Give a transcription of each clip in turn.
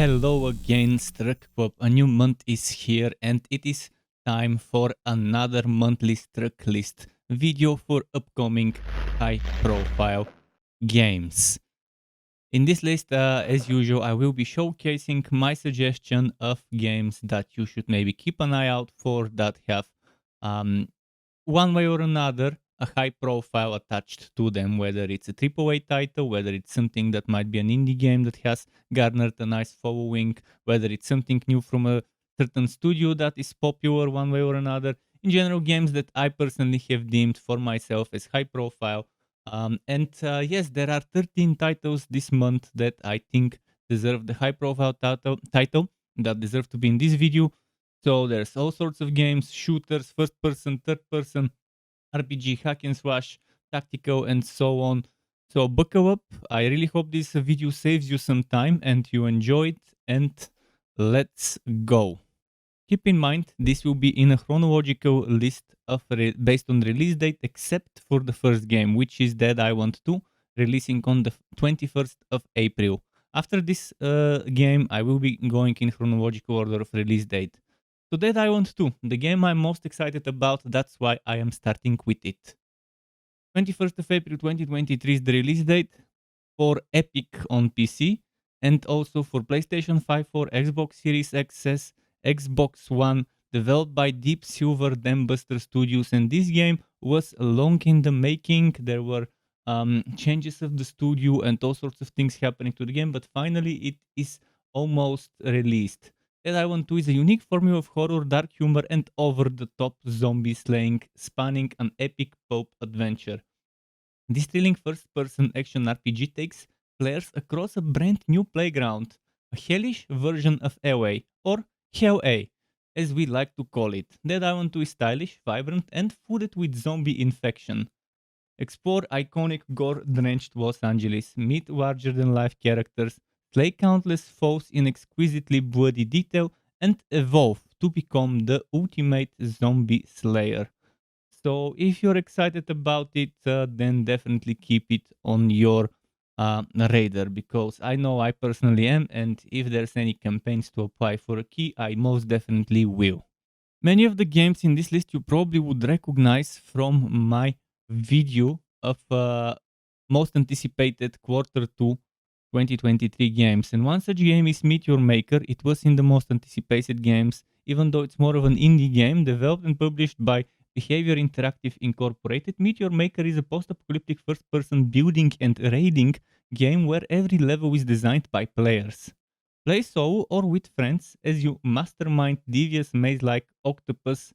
Hello again, Struck. A new month is here and it is time for another monthly Struck list video for upcoming high profile games. In this list, as usual, I will be showcasing my suggestion of games that you should maybe keep an eye out for that have one way or another a high profile attached to them, whether it's a AAA title, whether it's something that might be an indie game that has garnered a nice following, whether it's something new from a certain studio that is popular one way or another. In general, games that I personally have deemed for myself as high profile. Yes, there are 13 titles this month that I think deserve the high profile title that deserve to be in this video. So there's all sorts of games, shooters, first person, third person, RPG, hack and slash, tactical, and so on. So buckle up. I really hope this video saves you some time and you enjoy it. And let's go. Keep in mind, this will be in a chronological list of based on release date, except for the first game, which is Dead Island 2, releasing on the 21st of April. After this game, I will be going in chronological order of release date. So Dead Island 2, the game I'm most excited about, that's why I am starting with it. 21st of April 2023 is the release date for Epic on PC and also for PlayStation 5 for Xbox Series XS, Xbox One, developed by Deep Silver Dambuster Studios, and this game was long in the making. There were changes of the studio and all sorts of things happening to the game, but finally it is almost released. Dead Island 2 is a unique formula of horror, dark humor, and over-the-top zombie slaying, spanning an epic pulp adventure. This thrilling first-person action RPG takes players across a brand new playground, a hellish version of LA, or Hell A, as we like to call it. Dead Island 2 is stylish, vibrant, and flooded with zombie infection. Explore iconic gore-drenched Los Angeles, meet larger-than-life characters, slay countless foes in exquisitely bloody detail, and evolve to become the ultimate zombie slayer. So if you're excited about it, then definitely keep it on your radar, because I know I personally am, and if there's any campaigns to apply for a key, I most definitely will. Many of the games in this list you probably would recognize from my video of most anticipated Q2 2023 games, and one such game is Meteor Maker. It was in the most anticipated games, even though it's more of an indie game developed and published by Behaviour Interactive Incorporated. Meteor Maker is a post-apocalyptic first-person building and raiding game where every level is designed by players. Play solo or with friends as you mastermind devious maze-like octopus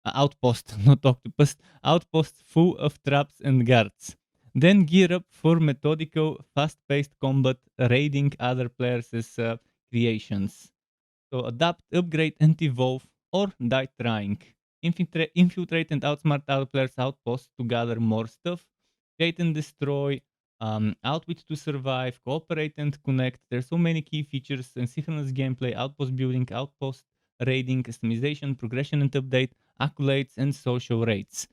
outpost, not octopus, outpost full of traps and guards. Then gear up for methodical, fast-paced combat, raiding other players' creations. So adapt, upgrade, and evolve, or die trying. Infiltrate and outsmart other players' outposts to gather more stuff. Create and destroy. Outwit to survive. Cooperate and connect. There's so many key features and synchronous gameplay, outpost building, outpost raiding, customization, progression and update, accolades, and social rates.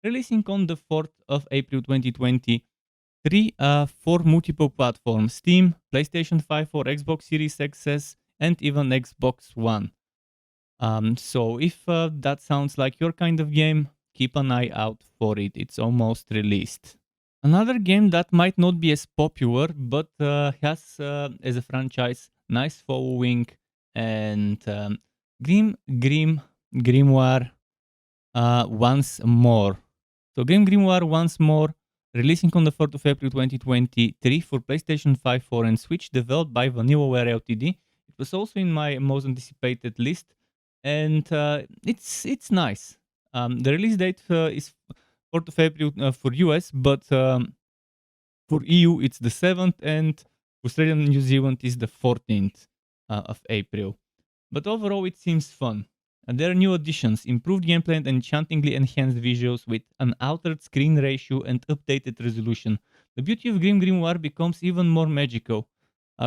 Releasing on the 4th of April 2023 for multiple platforms: Steam, PlayStation 5 or Xbox Series XS, and even Xbox One. So if that sounds like your kind of game, keep an eye out for it. It's almost released. Another game that might not be as popular, but has as a franchise nice following, and GrimGrimoire OnceMore. So GrimGrimoire OnceMore, releasing on the 4th of April 2023 for PlayStation 5, 4 and Switch, developed by VANILLAWARE Ltd. It was also in my most anticipated list, and it's nice. The release date is 4th of April for US, but for EU it's the 7th, and Australia and New Zealand is the 14th of April. But overall it seems fun. And there are new additions, improved gameplay and enchantingly enhanced visuals with an altered screen ratio and updated resolution. The beauty of GrimGrimoire becomes even more magical.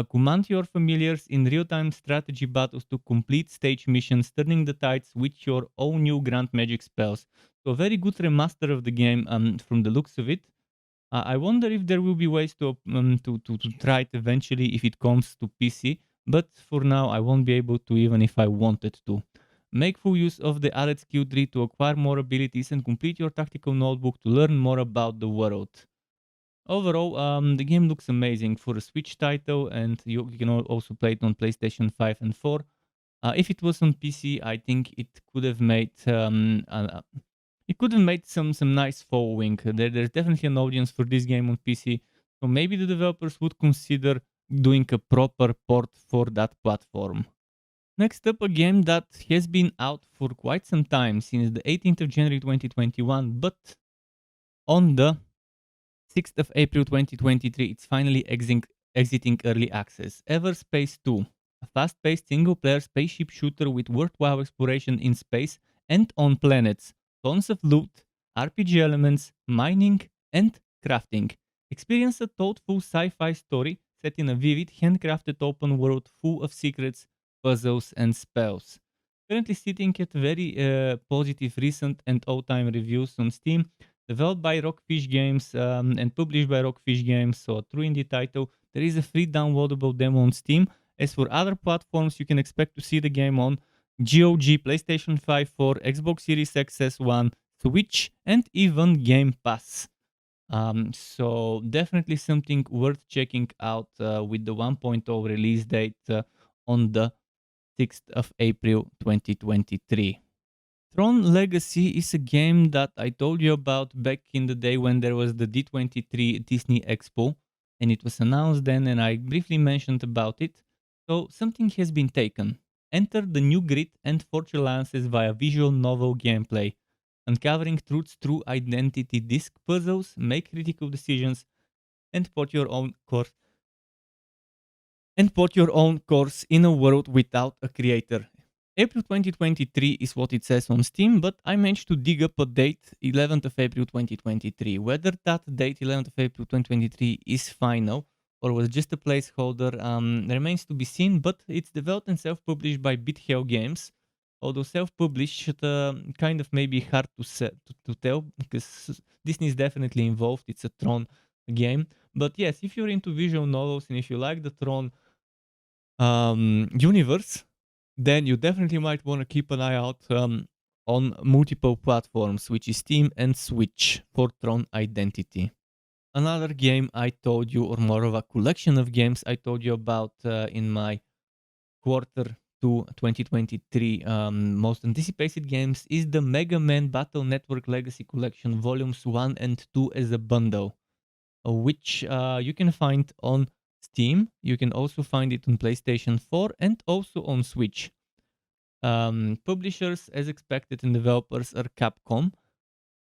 Command your familiars in real-time strategy battles to complete stage missions, turning the tides with your own new grand magic spells. So a very good remaster of the game from the looks of it. I wonder if there will be ways to try it eventually if it comes to PC. but for now I won't be able to even if I wanted to. Make full use of the added skill tree to acquire more abilities and complete your tactical notebook to learn more about the world. Overall, the game looks amazing for a Switch title, and you can also play it on PlayStation 5 and 4. If it was on PC, I think it could have made some nice following. There's definitely an audience for this game on PC, so maybe the developers would consider doing a proper port for that platform. Next up, a game that has been out for quite some time, since the 18th of January 2021, but on the 6th of April 2023, it's finally exiting early access. Everspace 2, a fast-paced single-player spaceship shooter with worthwhile exploration in space and on planets, tons of loot, RPG elements, mining, and crafting. Experience a thoughtful sci-fi story set in a vivid, handcrafted open world full of secrets, puzzles, and spells. Currently sitting at very positive recent and all-time reviews on Steam, developed by Rockfish Games and published by Rockfish Games, so a true indie title. There is a free downloadable demo on Steam. As for other platforms, you can expect to see the game on GOG, PlayStation 5, 4, Xbox Series XS1, Switch, and even Game Pass. So definitely something worth checking out with the 1.0 release date on the 6th of April 2023. Tron Legacy is a game that I told you about back in the day when there was the D23 Disney Expo, and it was announced then, and I briefly mentioned about it. So something has been taken. Enter the new grid and forge alliances via visual novel gameplay, uncovering truths through identity disc puzzles, make critical decisions, and put your own course in a world without a creator. April 2023 is what it says on Steam, but I managed to dig up a date, 11th of April 2023. Whether that date, 11th of April 2023, is final or was just a placeholder remains to be seen, but it's developed and self-published by BitHell Games. Although self-published, kind of maybe hard to tell, because Disney is definitely involved. It's a Tron game. But yes, if you're into visual novels and if you like the Tron universe, then you definitely might want to keep an eye out on multiple platforms, which is Steam and Switch, for Tron Identity. Another game I told you, or more of a collection of games I told you about in my quarter 2 2023 most anticipated games, is the Mega Man Battle Network Legacy Collection Volumes 1 and 2 as a bundle, which you can find on Steam. You can also find it on PlayStation 4 and also on Switch. Publishers, as expected, and developers are Capcom.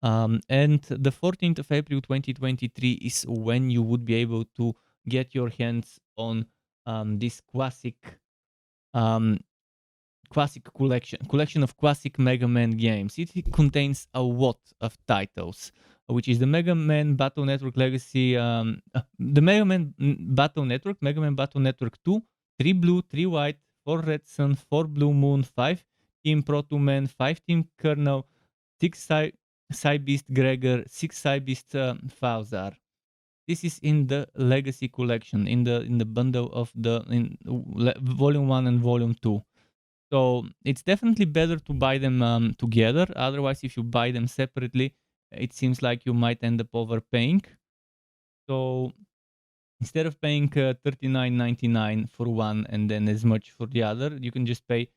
And the 14th of April 2023 is when you would be able to get your hands on this um, classic collection of classic Mega Man games. It contains a lot of titles, which is the Mega Man Battle Network Legacy, the Mega Man Battle Network, Mega Man Battle Network 2, 3 Blue, 3 White, 4 Red Sun, 4 Blue Moon, 5 Team Proto Man, 5 Team Colonel, 6 Beast Gregor, 6 Beast Falzar. This is in the Legacy collection, in the bundle of Volume 1 and Volume 2. So it's definitely better to buy them together. Otherwise, if you buy them separately, it seems like you might end up overpaying. So instead of paying $39.99 for one and then as much for the other, you can just pay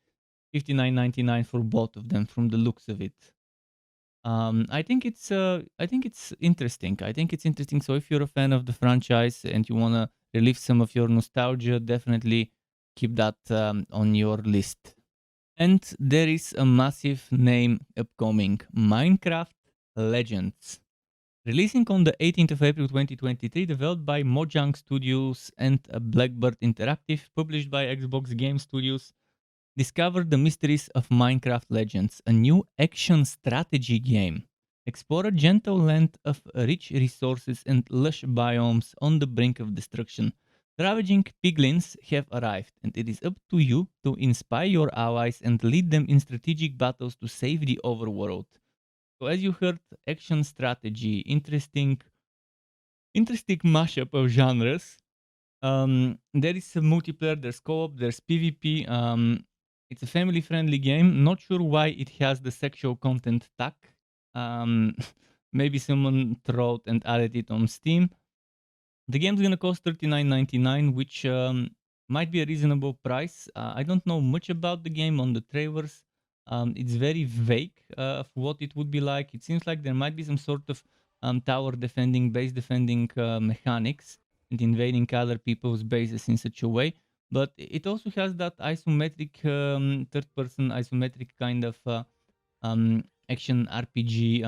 $59.99 for both of them from the looks of it. I think it's interesting. I think it's interesting. So if you're a fan of the franchise and you wanna relive some of your nostalgia, definitely keep that on your list. And there is a massive name upcoming, Minecraft Legends. Releasing on the 18th of April 2023, developed by Mojang Studios and Blackbird Interactive, published by Xbox Game Studios. Discover the mysteries of Minecraft Legends, a new action strategy game. Explore a gentle land of rich resources and lush biomes on the brink of destruction. Ravaging piglins have arrived, and it is up to you to inspire your allies and lead them in strategic battles to save the overworld. So as you heard, action strategy, interesting mashup of genres. There is a multiplayer, there's co-op, there's PvP. It's a family-friendly game. Not sure why it has the sexual content tag. Um, maybe someone wrote and added it on Steam. The game's gonna cost $39.99, which might be a reasonable price. I don't know much about the game on the trailers. It's very vague of what it would be like. It seems like there might be some sort of tower defending, base defending mechanics and invading other people's bases in such a way. But it also has that isometric, third-person isometric kind of action RPG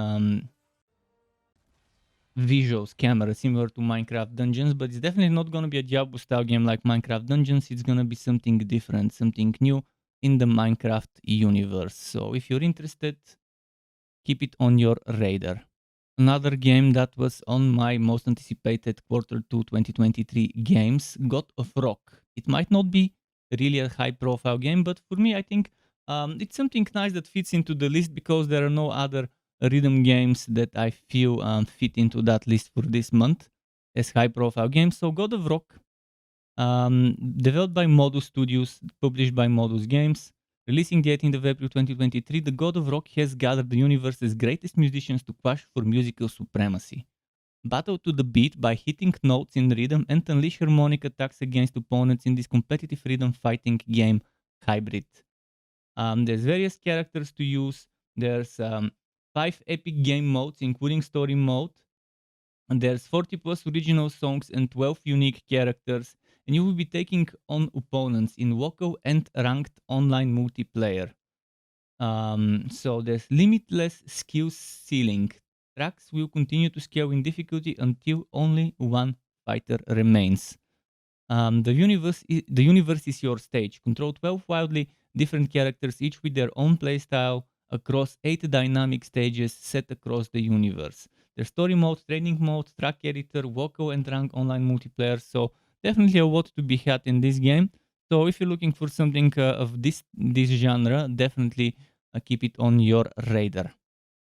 visuals camera similar to Minecraft Dungeons, but it's definitely not going to be a Diablo style game like Minecraft Dungeons. It's going to be something different, something new in the Minecraft universe. So if you're interested, keep it on your radar. Another game that was on my most anticipated Q2 2023 games, God of Rock. It might not be really a high profile game, but for me, I think it's something nice that fits into the list because there are no other rhythm games that I feel fit into that list for this month as high profile games. So God of Rock, developed by Modus Studios, published by Modus Games, releasing the 18th of April 2023, the God of Rock has gathered the universe's greatest musicians to clash for musical supremacy. Battle to the beat by hitting notes in rhythm and unleash harmonic attacks against opponents in this competitive rhythm fighting game hybrid. There's various characters to use. There's 5 epic game modes, including story mode. And there's 40 plus original songs and 12 unique characters, and you will be taking on opponents in local and ranked online multiplayer. So there's limitless skill ceiling. Tracks will continue to scale in difficulty until only one fighter remains. The universe is your stage. Control 12 wildly different characters, each with their own playstyle, across 8 dynamic stages set across the universe. There's story mode, training mode, track editor, local and rank online multiplayer. So definitely a lot to be had in this game. So if you're looking for something of this genre, definitely keep it on your radar.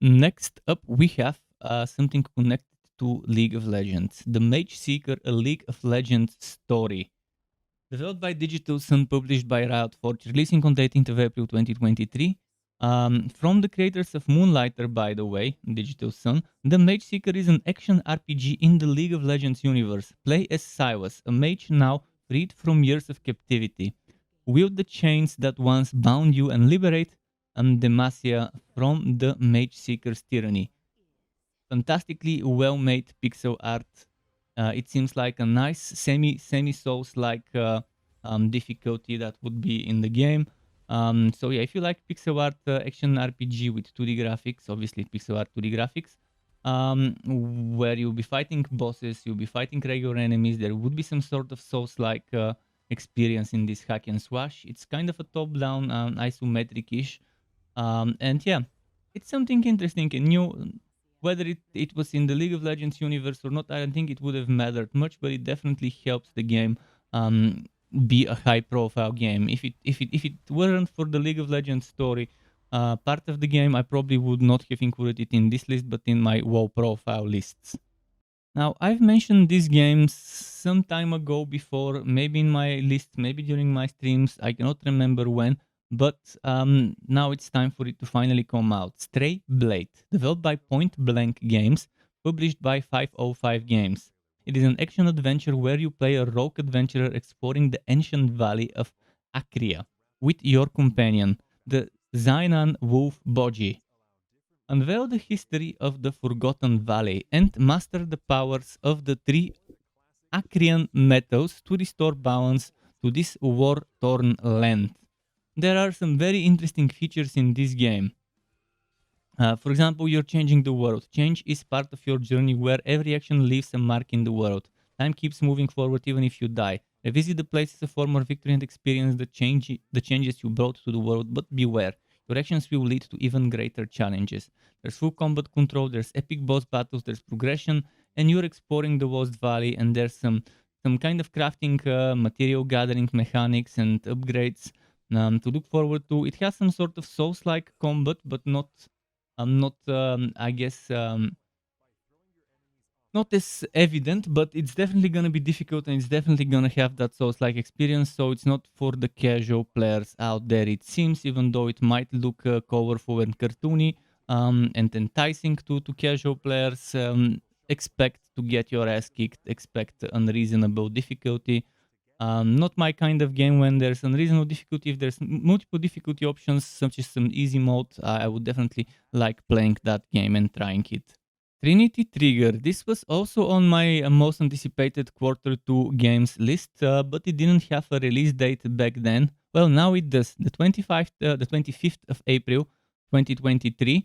Next up, we have something connected to League of Legends. The Mage Seeker, a League of Legends story. Developed by Digital Sun, published by Riot Forge, releasing on the 18th of April 2023. From the creators of Moonlighter, by the way, Digital Sun, The Mage Seeker is an action RPG in the League of Legends universe. Play as Silas, a mage now freed from years of captivity. Wield the chains that once bound you and liberate Demacia from the Mage Seeker's tyranny. Fantastically well-made pixel art. It seems like a nice semi Souls-like difficulty that would be in the game. So yeah, if you like pixel art action RPG with 2D graphics, obviously pixel art 2D graphics, where you'll be fighting bosses, you'll be fighting regular enemies, there would be some sort of Souls-like experience in this hack and slash. It's kind of a top-down isometric-ish. And yeah, it's something interesting and new. Whether it was in the League of Legends universe or not, I don't think it would have mattered much, but it definitely helps the game be a high-profile game. If it weren't for the League of Legends story part of the game, I probably would not have included it in this list, but in my WoW profile lists. Now, I've mentioned these games some time ago before, maybe in my list, maybe during my streams, I cannot remember when, but now it's time for it to finally come out. Stray Blade, developed by Point Blank Games, published by 505 Games. It is an action-adventure where you play a rogue adventurer exploring the ancient valley of Akria with your companion, the Zainan Wolf Boji. Unveil the history of the Forgotten Valley and master the powers of the three Acrian metals to restore balance to this war-torn land. There are some very interesting features in this game. For example, you're changing the world. Change is part of your journey where every action leaves a mark in the world. Time keeps moving forward even if you die. Revisit the places of former victory and experience the changes you brought to the world, but beware. Your actions will lead to even greater challenges. There's full combat control, there's epic boss battles, there's progression, and you're exploring the Lost Valley, and there's some kind of crafting, material gathering mechanics and upgrades to look forward to. It has some sort of Souls-like combat, but not I guess not as evident, but it's definitely gonna be difficult and it's definitely gonna have that Souls-like experience. So it's not for the casual players out there, it seems, even though it might look colorful and cartoony and enticing to casual players. Expect to get your ass kicked, expect unreasonable difficulty. Not my kind of game when there's unreasonable difficulty. If there's multiple difficulty options, such as some easy mode, I would definitely like playing that game and trying it. Trinity Trigger. This was also on my most anticipated quarter 2 games list, but it didn't have a release date back then. Well, now it does. The 25th of April, 2023.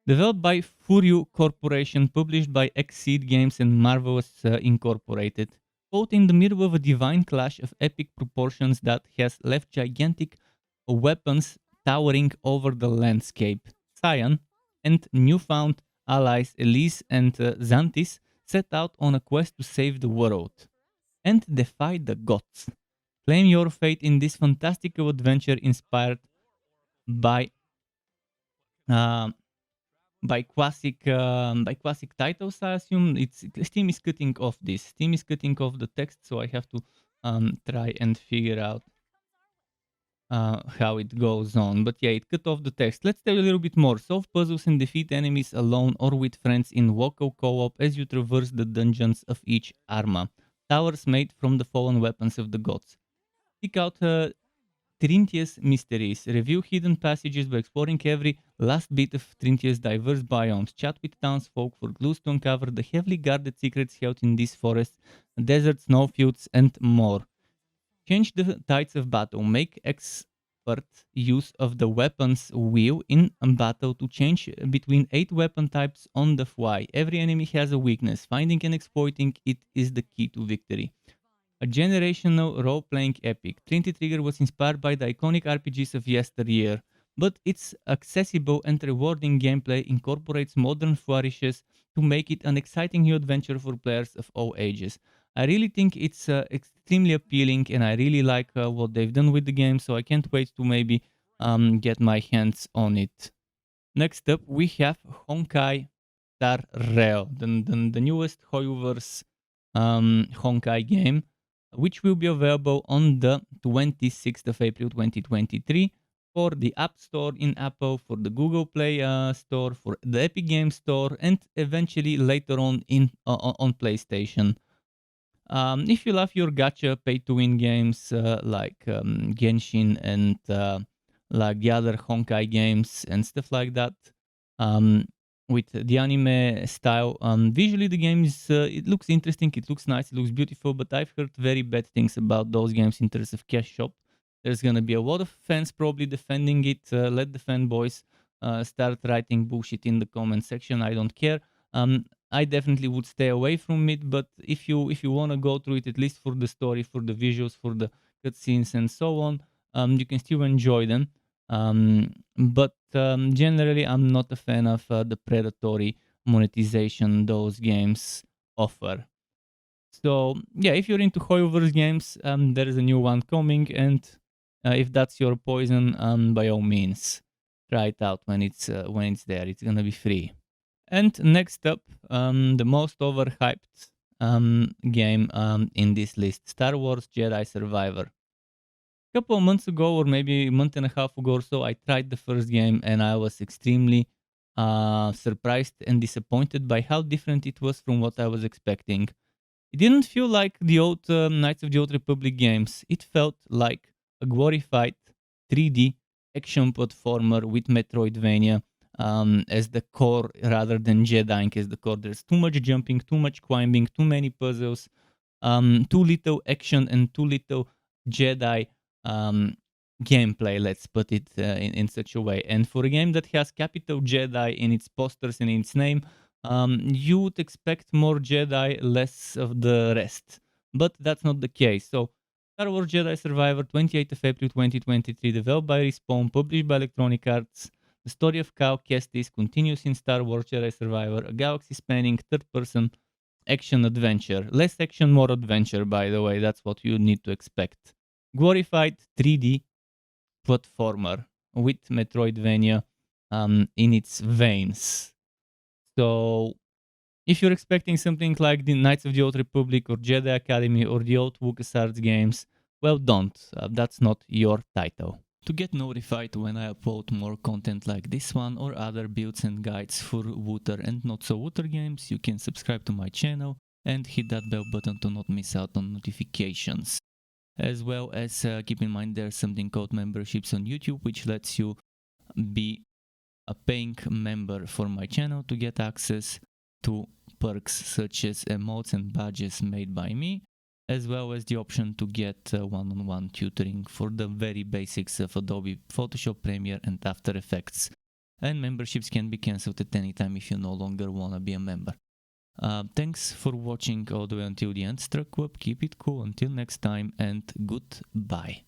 Developed by Furyu Corporation, published by Exceed Games and Marvelous Incorporated. Caught in the middle of a divine clash of epic proportions that has left gigantic weapons towering over the landscape. Cyan and newfound allies Elise and Xantis set out on a quest to save the world and defy the gods. Claim your fate in this fantastical adventure inspired by uh, by classic titles. I assume it's Steam is cutting off this. Steam is cutting off the text, so I have to try and figure out how it goes on. But yeah, it cut off the text. Let's tell you a little bit more. Solve puzzles and defeat enemies alone or with friends in local co-op as you traverse the dungeons of each Arma, towers made from the fallen weapons of the gods. Seek out Trintia's mysteries. Review hidden passages by exploring every last bit of Trintia's diverse biomes. Chat with townsfolk for clues to uncover the heavily guarded secrets held in these forests, deserts, snowfields, and more. Change the tides of battle. Make expert use of the weapons wheel in battle to change between 8 weapon types on the fly. Every enemy has a weakness. Finding and exploiting it is the key to victory. A generational role-playing epic, Trinity Trigger was inspired by the iconic RPGs of yesteryear, but its accessible and rewarding gameplay incorporates modern flourishes to make it an exciting new adventure for players of all ages. I really think it's extremely appealing and I really like what they've done with the game, so I can't wait to maybe get my hands on it. Next up, we have Honkai Star Rail, the newest Hoyoverse Honkai game, which will be available on the 26th of April 2023 for the App Store in Apple, for the Google Play Store, for the Epic Games Store, and eventually later on on PlayStation. If you love your gacha pay-to-win games like Genshin and like the other Honkai games and stuff like that, um, with the anime style, visually the game is it looks interesting, it looks nice, it looks beautiful, but I've heard very bad things about those games in terms of cash shop. There's gonna be a lot of fans probably defending it. Let the fanboys start writing bullshit in the comment section. I don't care. I definitely would stay away from it, but if you want to go through it, at least for the story, for the visuals, for the cutscenes and so on, you can still enjoy them. But generally, I'm not a fan of the predatory monetization those games offer. So yeah, if you're into Hoyoverse games, there is a new one coming, and if that's your poison, by all means, try it out when it's there. It's gonna be free. And next up, the most overhyped game in this list, Star Wars Jedi Survivor. A couple of months ago, or maybe a month and a half ago or so, I tried the first game and I was extremely surprised and disappointed by how different it was from what I was expecting. It didn't feel like the old Knights of the Old Republic games. It felt like a glorified 3D action platformer with Metroidvania as the core rather than Jediing as the core. There's too much jumping, too much climbing, too many puzzles, too little action and too little Jedi um, gameplay, let's put it in such a way. And for a game that has capital Jedi in its posters and in its name, you would expect more Jedi, less of the rest. But that's not the case. So, Star Wars Jedi Survivor, 28th of April 2023, developed by Respawn, published by Electronic Arts. The story of Cal Kestis continues in Star Wars Jedi Survivor, a galaxy-spanning third-person action adventure. Less action, more adventure, by the way. That's what you need to expect. Glorified 3D platformer with Metroidvania in its veins. So If you're expecting something like the Knights of the Old Republic or Jedi Academy or the old LucasArts games, well, don't. That's not your title. To get notified when I upload more content like this one or other builds and guides for Wooter and not so Wooter games, you can subscribe to my channel and hit that bell button to not miss out on notifications. As well as keep in mind there's something called memberships on YouTube, which lets you be a paying member for my channel to get access to perks such as emotes and badges made by me, as well as the option to get one-on-one tutoring for the very basics of Adobe Photoshop, Premiere and After Effects. And memberships can be cancelled at any time if you no longer want to be a member. Thanks for watching all the way until the end, Struck Web. Keep it cool until next time and goodbye.